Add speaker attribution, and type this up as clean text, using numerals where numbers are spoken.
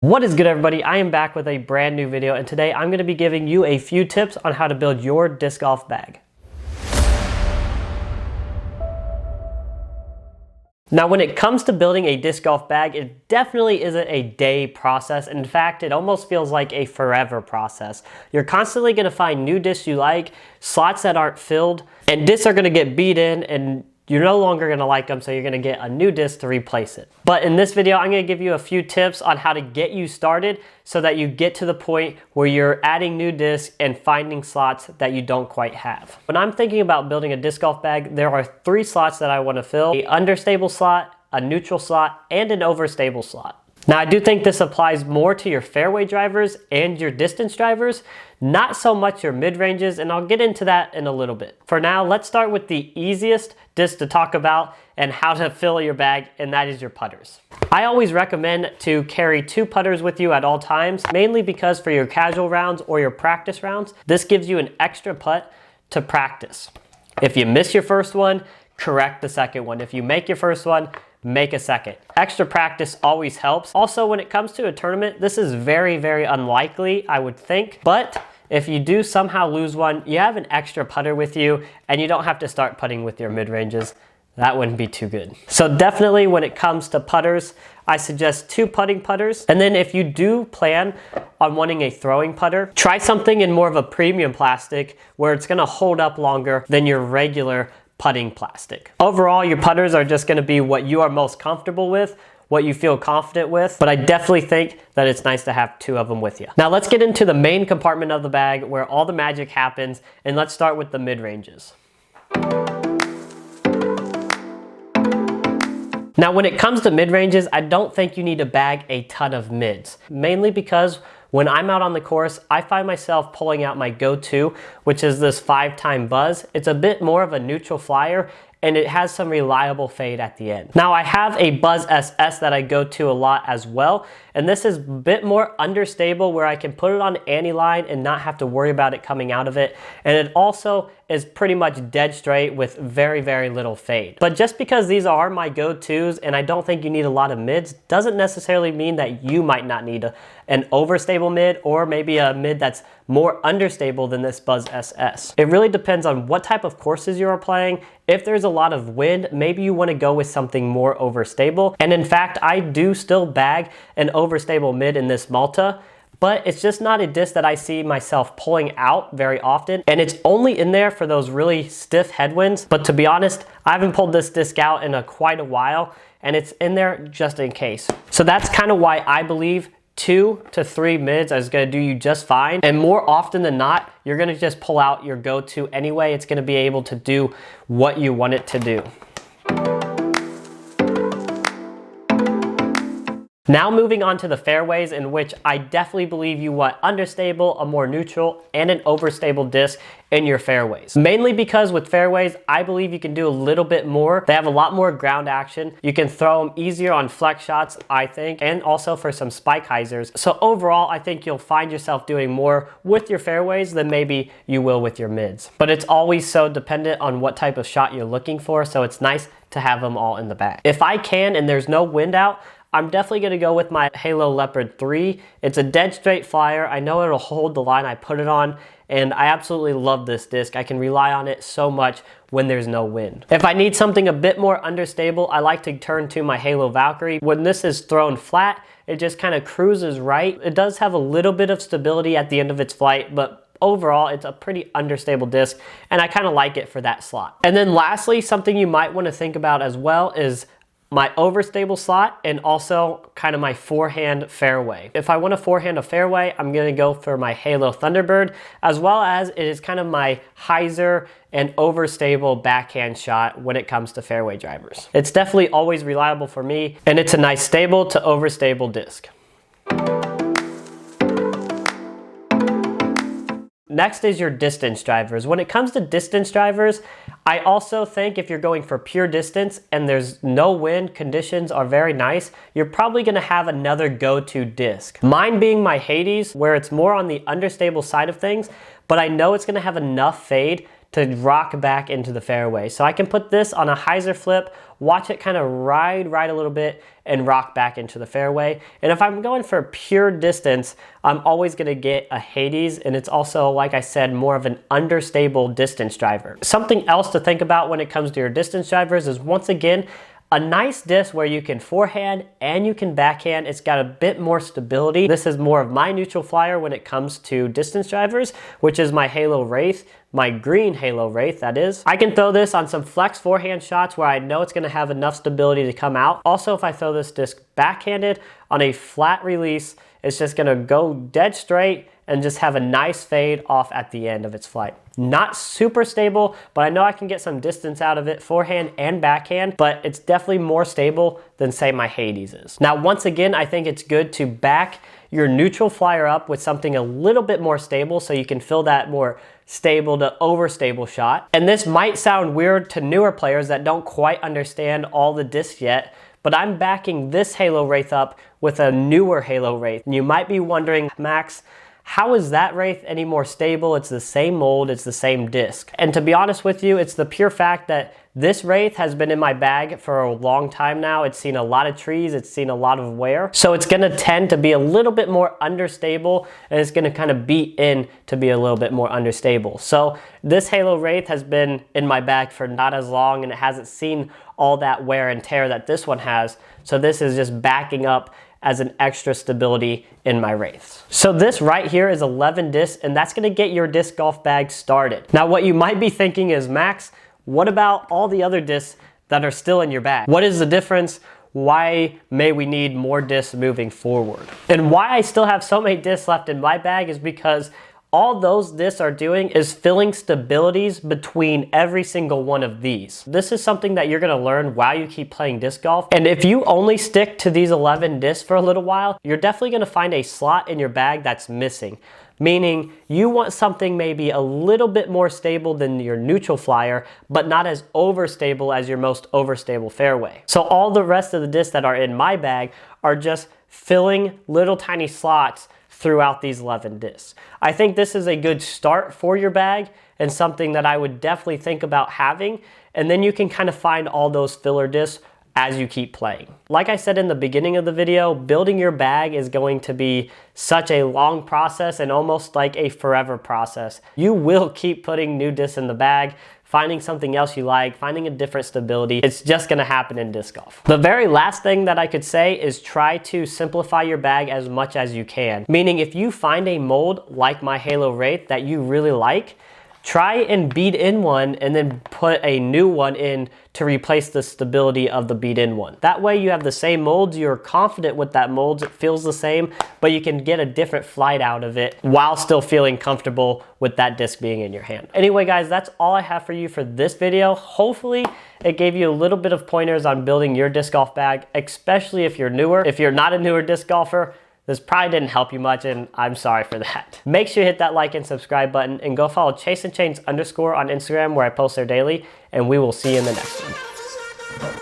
Speaker 1: What is good, everybody? I am back with a brand new video, and today I'm going to be giving you a few tips on how to build your disc golf bag. Now, when it comes to building a disc golf bag, it definitely isn't a day process. In fact, it almost feels like a forever process. You're constantly going to find new discs you like, slots that aren't filled, and discs are going to get beat in, and you're no longer going to like them, so you're going to get a new disc to replace it. But in this video, I'm going to give you a few tips on how to get you started so that you get to the point where you're adding new discs and finding slots that you don't quite have. When I'm thinking about building a disc golf bag, there are 3 slots that I want to fill: an understable slot, a neutral slot, and an overstable slot. Now, I do think this applies more to your fairway drivers and your distance drivers, not so much your mid-ranges, and I'll get into that in a little bit. For now, let's start with the easiest disc to talk about and how to fill your bag, and that is your putters. I always recommend to carry 2 putters with you at all times, mainly because for your casual rounds or your practice rounds, this gives you an extra putt to practice. If you miss your first one, correct the second one. If you make your first one, make a second. Extra practice always helps. Also, when it comes to a tournament, this is very, very unlikely, I would think. But if you do somehow lose one, you have an extra putter with you and you don't have to start putting with your mid-ranges. That wouldn't be too good. So definitely when it comes to putters, I suggest 2 putting putters. And then if you do plan on wanting a throwing putter, try something in more of a premium plastic where it's gonna hold up longer than your regular putting plastic. Overall, your putters are just gonna be what you are most comfortable with, what you feel confident with, but I definitely think that it's nice to have 2 of them with you. Now let's get into the main compartment of the bag where all the magic happens, and let's start with the mid-ranges. Now, when it comes to mid-ranges, I don't think you need to bag a ton of mids, mainly because when I'm out on the course, I find myself pulling out my go-to, which is this 5-time buzz. It's a bit more of a neutral flyer, and it has some reliable fade at the end. Now, I have a Buzz SS that I go to a lot as well, and this is a bit more understable where I can put it on any line and not have to worry about it coming out of it. And it also is pretty much dead straight with very, very little fade. But just because these are my go-tos and I don't think you need a lot of mids, doesn't necessarily mean that you might not need an overstable mid or maybe a mid that's more understable than this Buzz SS. It really depends on what type of courses you are playing. If there's a lot of wind, maybe you want to go with something more overstable. And in fact, I do still bag an overstable mid in this Malta, but it's just not a disc that I see myself pulling out very often. And it's only in there for those really stiff headwinds. But to be honest, I haven't pulled this disc out in quite a while, and it's in there just in case. So that's kind of why I believe 2 to 3 mids is gonna do you just fine. And more often than not, you're gonna just pull out your go-to anyway. It's gonna be able to do what you want it to do. Now moving on to the fairways, in which I definitely believe you want understable, a more neutral, and an overstable disc in your fairways. Mainly because with fairways, I believe you can do a little bit more. They have a lot more ground action. You can throw them easier on flex shots, I think, and also for some spike hyzers. So overall, I think you'll find yourself doing more with your fairways than maybe you will with your mids. But it's always so dependent on what type of shot you're looking for, so it's nice to have them all in the bag. If I can and there's no wind out, I'm definitely gonna go with my Halo Leopard 3. It's a dead straight flyer. I know it'll hold the line I put it on, and I absolutely love this disc. I can rely on it so much when there's no wind. If I need something a bit more understable, I like to turn to my Halo Valkyrie. When this is thrown flat, it just kind of cruises right. It does have a little bit of stability at the end of its flight, but overall, it's a pretty understable disc, and I kind of like it for that slot. And then lastly, something you might want to think about as well is my overstable slot and also kind of my forehand fairway. If I want to forehand a fairway, I'm going to go for my Halo Thunderbird, as well as it is kind of my hyzer and overstable backhand shot when it comes to fairway drivers. It's definitely always reliable for me, and it's a nice stable to overstable disc. Next is your distance drivers. When it comes to distance drivers, I also think if you're going for pure distance and there's no wind, conditions are very nice, you're probably gonna have another go-to disc. Mine being my Hades, where it's more on the understable side of things, but I know it's gonna have enough fade to rock back into the fairway. So I can put this on a hyzer flip, watch it kind of ride a little bit and rock back into the fairway. And if I'm going for pure distance, I'm always gonna get a Hades, and it's also, like I said, more of an understable distance driver. Something else to think about when it comes to your distance drivers is, once again, a nice disc where you can forehand and you can backhand. It's got a bit more stability. This is more of my neutral flyer when it comes to distance drivers, which is my Halo Wraith, my green Halo Wraith, that is. I can throw this on some flex forehand shots where I know it's gonna have enough stability to come out. Also, if I throw this disc backhanded on a flat release, it's just gonna go dead straight and just have a nice fade off at the end of its flight. Not super stable, but I know I can get some distance out of it, forehand and backhand, but it's definitely more stable than, say, my Hades is. Now, once again, I think it's good to back your neutral flyer up with something a little bit more stable so you can feel that more stable to overstable shot. And this might sound weird to newer players that don't quite understand all the discs yet, but I'm backing this Halo Wraith up with a newer Halo Wraith. And you might be wondering, Max, how is that Wraith any more stable? It's the same mold, it's the same disc. And to be honest with you, it's the pure fact that this Wraith has been in my bag for a long time now. It's seen a lot of trees, it's seen a lot of wear. So it's gonna tend to be a little bit more understable, and it's gonna kind of beat in to be a little bit more understable. So this Halo Wraith has been in my bag for not as long, and it hasn't seen all that wear and tear that this one has. So this is just backing up as an extra stability in my Wraiths. So this right here is 11 discs, and that's gonna get your disc golf bag started. Now, what you might be thinking is, Max, what about all the other discs that are still in your bag? What is the difference? Why may we need more discs moving forward? And why I still have so many discs left in my bag is because all those discs are doing is filling stabilities between every single one of these. This is something that you're gonna learn while you keep playing disc golf. And if you only stick to these 11 discs for a little while, you're definitely gonna find a slot in your bag that's missing. Meaning you want something maybe a little bit more stable than your neutral flyer, but not as overstable as your most overstable fairway. So all the rest of the discs that are in my bag are just filling little tiny slots throughout these 11 discs. I think this is a good start for your bag and something that I would definitely think about having, and then you can kind of find all those filler discs as you keep playing. Like I said in the beginning of the video, building your bag is going to be such a long process and almost like a forever process. You will keep putting new discs in the bag, finding something else you like, finding a different stability. It's just gonna happen in disc golf. The very last thing that I could say is try to simplify your bag as much as you can. Meaning if you find a mold like my Halo Wraith that you really like, try and bead in one and then put a new one in to replace the stability of the bead in one. That way you have the same molds, you're confident with that mold, it feels the same, but you can get a different flight out of it while still feeling comfortable with that disc being in your hand. Anyway guys, that's all I have for you for this video. Hopefully it gave you a little bit of pointers on building your disc golf bag, especially if you're newer. If you're not a newer disc golfer, this probably didn't help you much, and I'm sorry for that. Make sure you hit that like and subscribe button, and go follow ChaseandChains_ on Instagram, where I post there daily, and we will see you in the next one.